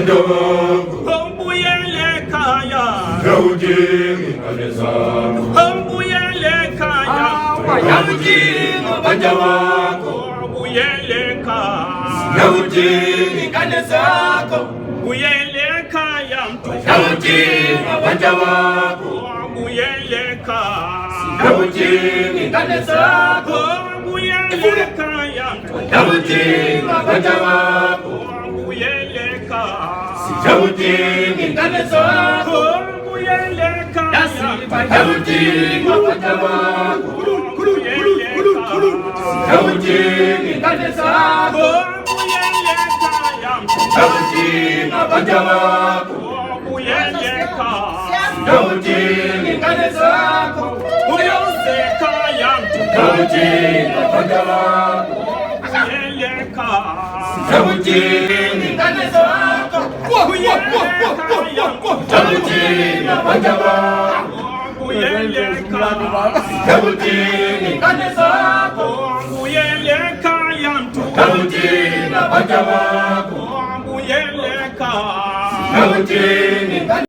wanja wako, Mbuyele kaya, ya ujingi ngane zako, Mbuyele kaya, ya ujingi wanja wako, Mbuyele kaya, ya ujingi ngane zako, Mbuyele kaya, ya ujingi wanja wako, Mbuyele kaya, ya ujingi ngane zako, Mbuyele kaya, ya ujingi wanja wako, Mbuyele kaya, ya ujingi ngane zako, Mbuyele kaya, ya ujingi wanja wako, ya ujingi ngane zako, ya ujingi wanja wako, ya ujingi ngane zako, ya ujingi wanja wako, ya ujingi ngane zako, ya ujingi wanja wako, ya ujingi ngane zako, ya ujingi wanja wako, ya ujingi